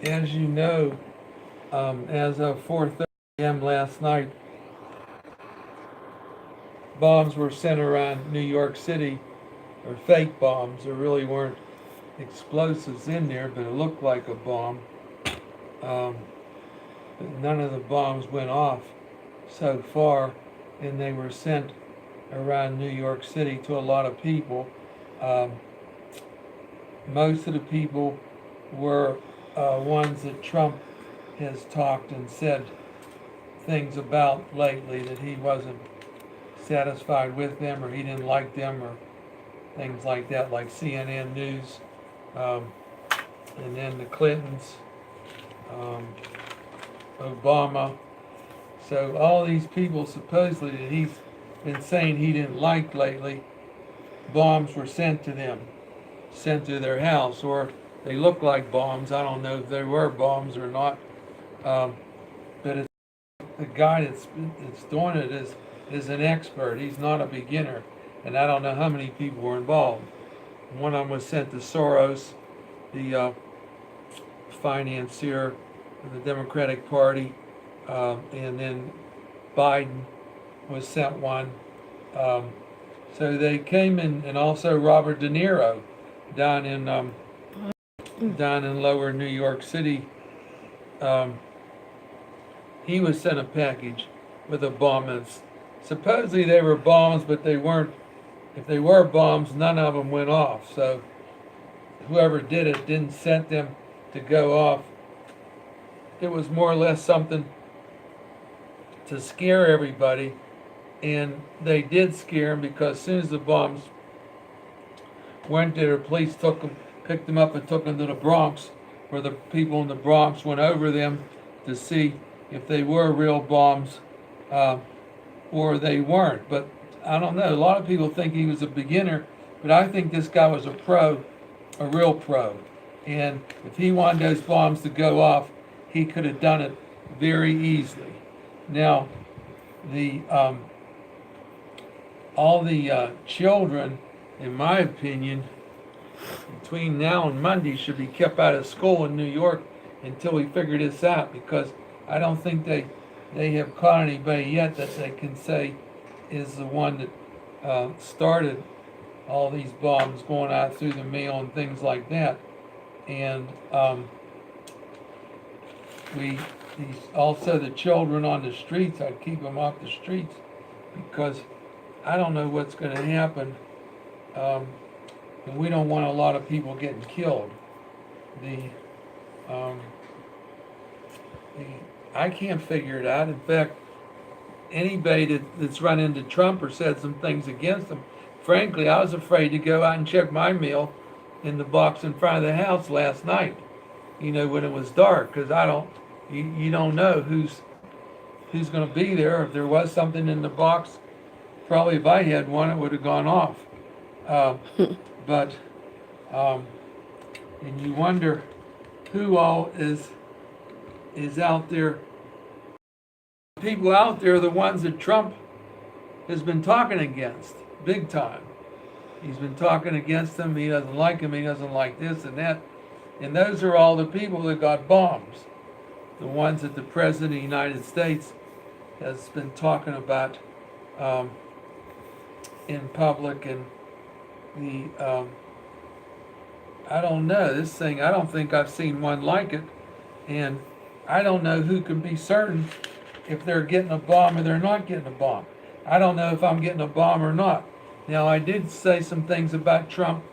As you know, as of 4:30 a.m. last night, bombs were sent around New York City, or fake bombs. There really weren't explosives in there, but it looked like a bomb. Um, but none of the bombs went off so far, and they were sent around New York City to a lot of people. Um, Most of the people were ones that Trump has talked and said things about lately, that he wasn't satisfied with them, or he didn't like them, or things like that, like CNN News, um, and then the Clintons, um, Obama. So all these people supposedly that he's been saying he didn't like lately, bombs were sent to them, sent to their house, or they look like bombs. I don't know if they were bombs or not, um, but it's the guy that's doing it is an expert. He's not a beginner, and I don't know how many people were involved. One of them was sent to Soros, the financier of the Democratic Party, and then Biden was sent one. Um, so they came in, and also Robert De Niro down in Lower New York City. Um, he was sent a package with a bomb. And supposedly they were bombs, but they weren't. If they were bombs, none of them went off. So whoever did it didn't set them to go off. It was more or less something to scare everybody, and they did scare them, because as soon as the bombs went there, the police took them, picked them up, and took them to the Bronx, where the people in the Bronx went over them to see if they were real bombs, uh, or they weren't. But I don't know. A lot of people think he was a beginner, but I think this guy was a pro, a real pro. And if he wanted those bombs to go off, he could have done it very easily. Now, the all the children, in my opinion, between now and Monday, should be kept out of school in New York until we figure this out, because I don't think they have caught anybody yet that they can say is the one that started all these bombs going out through the mail and things like that. And also the children on the streets, I'd keep them off the streets, because I don't know what's going to happen, and we don't want a lot of people getting killed. The, um, the I can't figure it out. In fact, anybody that's run into Trump or said some things against him, frankly, I was afraid to go out and check my mail in the box in front of the house last night, when it was dark, because you don't know who's going to be there. If there was something in the box, probably if I had one, it would have gone off. But and you wonder who all is out there. People out there are the ones that Trump has been talking against, big time. He's been talking against them. He doesn't like him. He doesn't like this and that. And those are all the people that got bombs. The ones that the President of the United States has been talking about in public. And I don't know, this thing, I don't think I've seen one like it. And I don't know who can be certain if they're getting a bomb or they're not getting a bomb. I don't know if I'm getting a bomb or not. Now, I did say some things about Trump,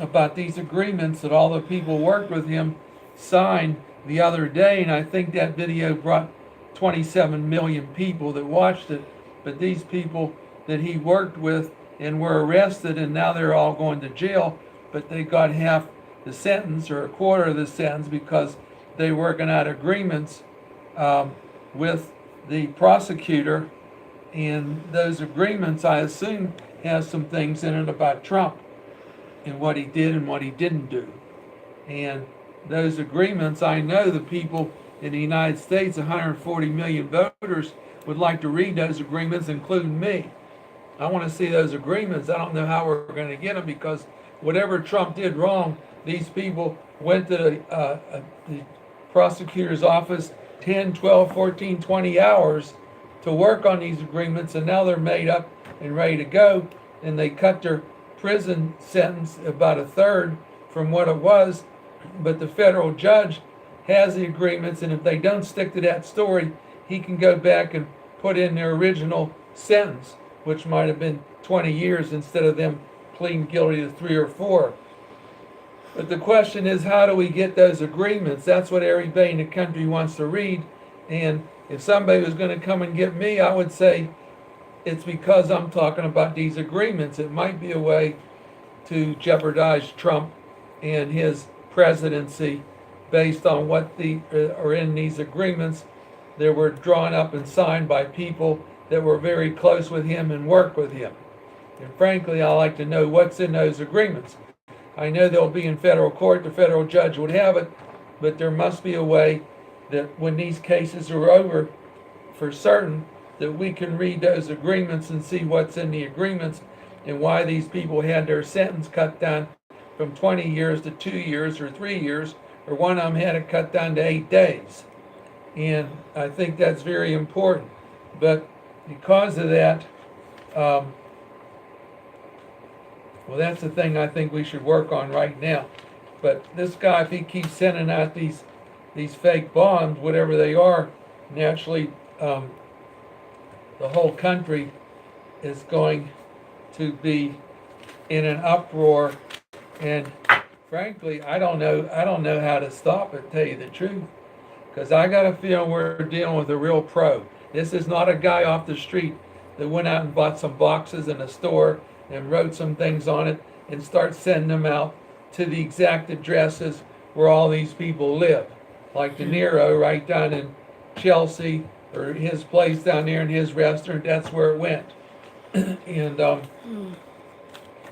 about these agreements that all the people worked with him signed the other day, and I think that video brought 27 million people that watched it. But these people that he worked with and were arrested, and now they're all going to jail, but they got half the sentence or a quarter of the sentence, because they were working out agreements with the prosecutor. And those agreements, I assume, have some things in it about Trump and what he did and what he didn't do. And those agreements, I know the people in the United States, 140 million voters, would like to read those agreements, including me. I want to see those agreements. I don't know how we're going to get them, because whatever Trump did wrong, these people went to the prosecutor's office 10, 12, 14, 20 hours to work on these agreements, and now they're made up and ready to go, and they cut their prison sentence about a third from what it was, but the federal judge has the agreements, and if they don't stick to that story, he can go back and put in their original sentence, which might have been 20 years instead of them pleading guilty to 3 or 4. But the question is, how do we get those agreements? That's what everybody in the country wants to read. And if somebody was going to come and get me, I would say it's because I'm talking about these agreements. It might be a way to jeopardize Trump and his presidency based on what are in these agreements that were drawn up and signed by people that were very close with him and worked with him. And frankly, I like to know what's in those agreements. I know they'll be in federal court, the federal judge would have it, but there must be a way that when these cases are over, for certain, that we can read those agreements and see what's in the agreements and why these people had their sentence cut down from 20 years to 2 years or 3 years, or one of them had it cut down to 8 days. And I think that's very important. But because of that, well, that's the thing I think we should work on right now. But this guy, if he keeps sending out these fake bombs, whatever they are, naturally, the whole country is going to be in an uproar. And frankly, I don't know how to stop it, tell you the truth, because I got a feeling we're dealing with a real pro. This is not a guy off the street that went out and bought some boxes in a store and wrote some things on it and start sending them out to the exact addresses where all these people live. Like De Niro right down in Chelsea, or his place down there in his restaurant, that's where it went. And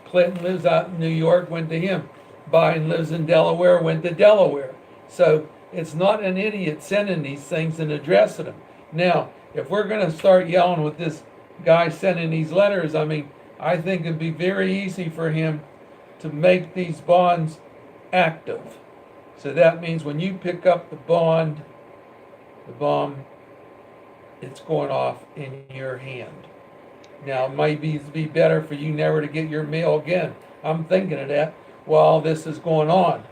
Clinton lives out in New York, went to him. Biden lives in Delaware, went to Delaware. So it's not an idiot sending these things and addressing them. Now, if we're going to start yelling with this guy sending these letters, I mean, I think it'd be very easy for him to make these bonds active. So that means when you pick up the bomb, it's going off in your hand. Now, it might be better for you never to get your mail again. I'm thinking of that while this is going on.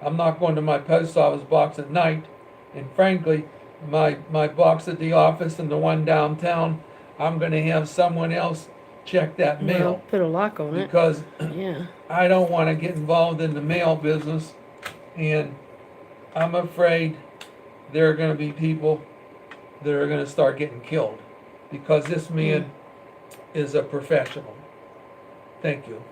I'm not going to my post office box at night. And frankly, my box at the office and the one downtown, I'm going to have someone else check that mail. Well, put a lock on it. Because Yeah. I don't want to get involved in the mail business. And I'm afraid there are going to be people that are going to start getting killed because this man is a professional. Thank you.